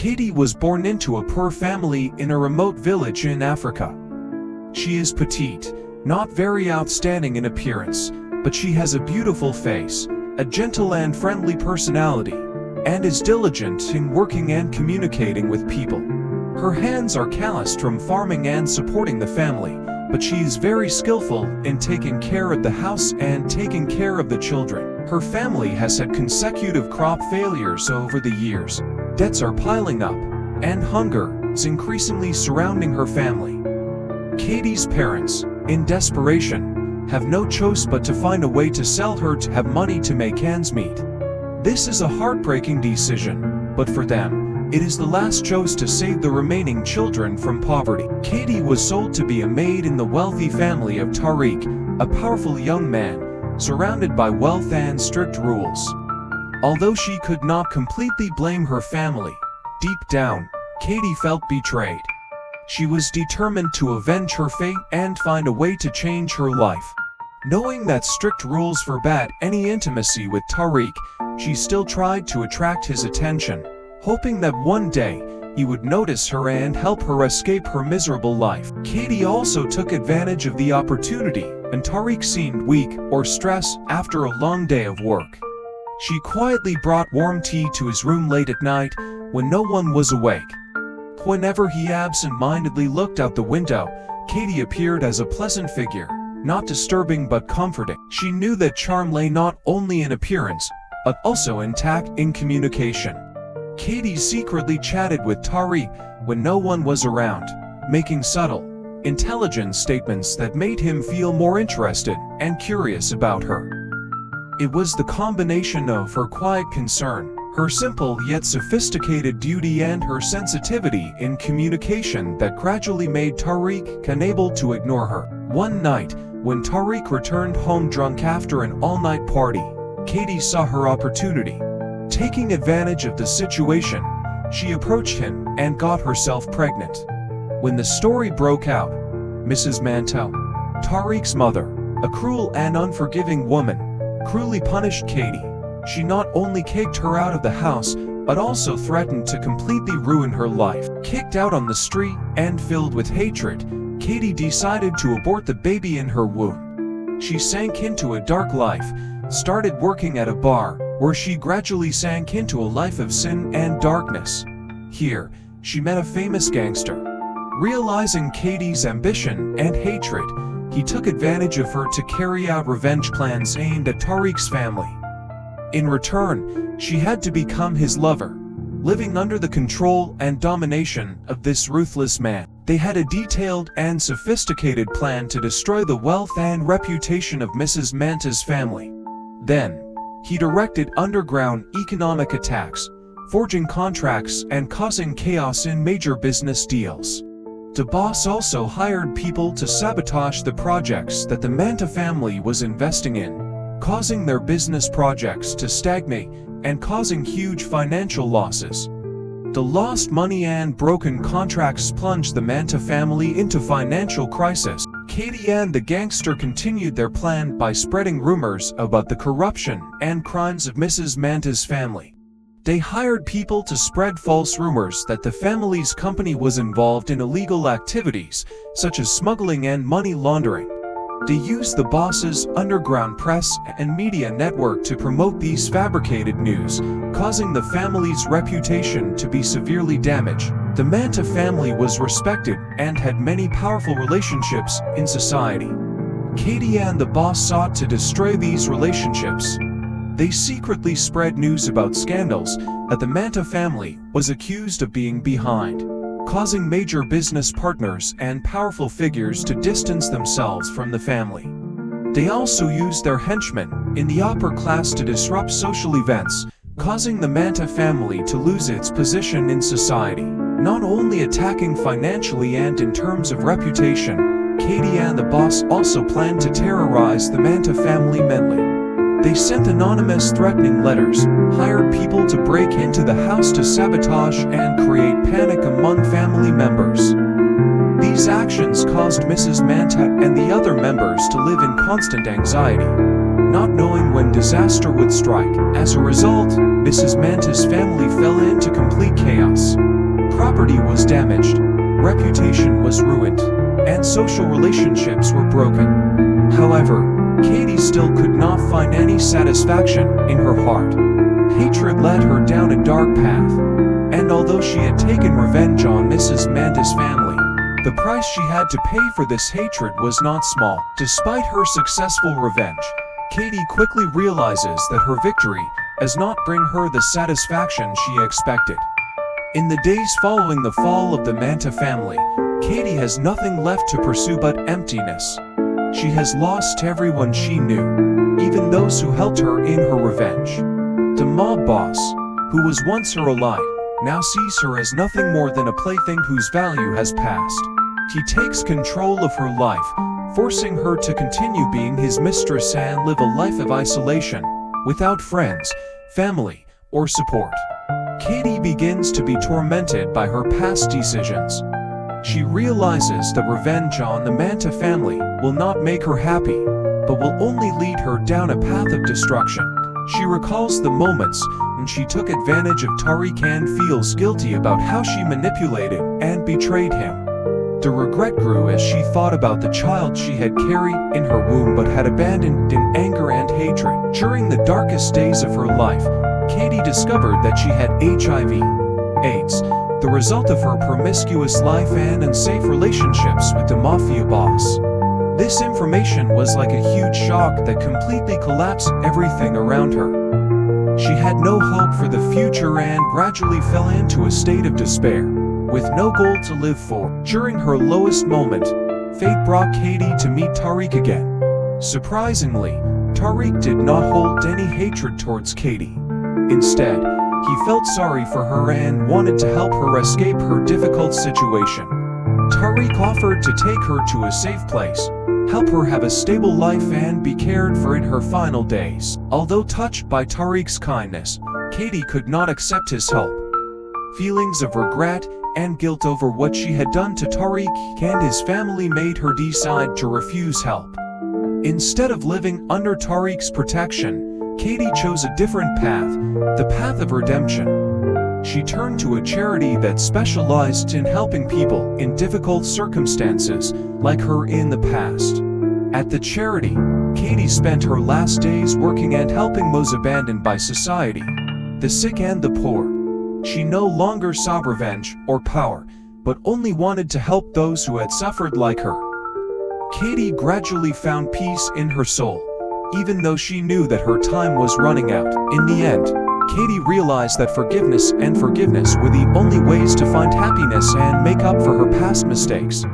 Katie was born into a poor family in a remote village in Africa. She is petite, not very outstanding in appearance, but she has a beautiful face, a gentle and friendly personality, and is diligent in working and communicating with people. Her hands are calloused from farming and supporting the family, but she is very skillful in taking care of the house and taking care of the children. Her family has had consecutive crop failures over the years. Debts are piling up, and hunger is increasingly surrounding her family. Katie's parents, in desperation, have no choice but to find a way to sell her to have money to make ends meet. This is a heartbreaking decision, but for them, it is the last choice to save the remaining children from poverty. Katie was sold to be a maid in the wealthy family of Tariq, a powerful young man, surrounded by wealth and strict rules. Although she could not completely blame her family, deep down, Katie felt betrayed. She was determined to avenge her fate and find a way to change her life. Knowing that strict rules forbade any intimacy with Tariq, she still tried to attract his attention, hoping that one day he would notice her and help her escape her miserable life. Katie also took advantage of the opportunity, and Tariq seemed weak or stressed after a long day of work. She quietly brought warm tea to his room late at night when no one was awake. Whenever he absent-mindedly looked out the window, Katie appeared as a pleasant figure, not disturbing but comforting. She knew that charm lay not only in appearance, but also in tact in communication. Katie secretly chatted with Tariq when no one was around, making subtle, intelligent statements that made him feel more interested and curious about her. It was the combination of her quiet concern, her simple yet sophisticated beauty, and her sensitivity in communication that gradually made Tariq unable to ignore her. One night, when Tariq returned home drunk after an all-night party, Katie saw her opportunity. Taking advantage of the situation, she approached him and got herself pregnant. When the story broke out, Mrs. Manto, Tariq's mother, a cruel and unforgiving woman, cruelly punished Katie. She not only kicked her out of the house, but also threatened to completely ruin her life. Kicked out on the street and filled with hatred, Katie decided to abort the baby in her womb. She sank into a dark life, started working at a bar, where she gradually sank into a life of sin and darkness. Here, she met a famous gangster. Realizing Katie's ambition and hatred, he took advantage of her to carry out revenge plans aimed at Tariq's family. In return, she had to become his lover, living under the control and domination of this ruthless man. They had a detailed and sophisticated plan to destroy the wealth and reputation of Mrs. Manta's family. Then, he directed underground economic attacks, forging contracts and causing chaos in major business deals. The boss also hired people to sabotage the projects that the Manta family was investing in, causing their business projects to stagnate and causing huge financial losses. The lost money and broken contracts plunged the Manta family into financial crisis. Katie and the gangster continued their plan by spreading rumors about the corruption and crimes of Mrs. Manta's family. They hired people to spread false rumors that the family's company was involved in illegal activities, such as smuggling and money laundering. They used the boss's underground press and media network to promote these fabricated news, causing the family's reputation to be severely damaged. The Manta family was respected and had many powerful relationships in society. Katie and the boss sought to destroy these relationships. They secretly spread news about scandals that the Manta family was accused of being behind, causing major business partners and powerful figures to distance themselves from the family. They also used their henchmen in the upper class to disrupt social events, causing the Manta family to lose its position in society. Not only attacking financially and in terms of reputation, Katie and the boss also planned to terrorize the Manta family mentally. They sent anonymous threatening letters, hired people to break into the house to sabotage and create panic among family members. These actions caused Mrs. Manta and the other members to live in constant anxiety, not knowing when disaster would strike. As a result, Mrs. Manta's family fell into complete chaos. property was damaged, reputation was ruined, and social relationships were broken. However, Katie still could not find any satisfaction in her heart. Hatred led her down a dark path, and although she had taken revenge on Mrs. Mantis' family, the price she had to pay for this hatred was not small. Despite her successful revenge, Katie quickly realizes that her victory does not bring her the satisfaction she expected. In the days following the fall of the Manta family, Katie has nothing left to pursue but emptiness. She has lost everyone she knew, even those who helped her in her revenge. The mob boss, who was once her ally, now sees her as nothing more than a plaything whose value has passed. He takes control of her life, forcing her to continue being his mistress and live a life of isolation, without friends, family, or support. Katie begins to be tormented by her past decisions. She realizes that revenge on the Manta family will not make her happy, but will only lead her down a path of destruction. She recalls the moments when she took advantage of Tariq and feels guilty about how she manipulated and betrayed him. The regret grew as she thought about the child she had carried in her womb but had abandoned in anger and hatred. During the darkest days of her life, Katie discovered that she had HIV/AIDS, the result of her promiscuous life and unsafe relationships with the mafia boss. This information was like a huge shock that completely collapsed everything around her. She had no hope for the future and gradually fell into a state of despair, with no goal to live for. During her lowest moment, fate brought Katie to meet Tariq again. Surprisingly, Tariq did not hold any hatred towards Katie. Instead, he felt sorry for her and wanted to help her escape her difficult situation. Tariq offered to take her to a safe place, help her have a stable life and be cared for in her final days. Although touched by Tariq's kindness, Katie could not accept his help. Feelings of regret and guilt over what she had done to Tariq and his family made her decide to refuse help. Instead of living under Tariq's protection, Katie chose a different path, the path of redemption. She turned to a charity that specialized in helping people in difficult circumstances, like her in the past. At the charity, Katie spent her last days working and helping those abandoned by society, the sick and the poor. She no longer sought revenge or power, but only wanted to help those who had suffered like her. Katie gradually found peace in her soul, even though she knew that her time was running out. In the end, Katie realized that forgiveness were the only ways to find happiness and make up for her past mistakes.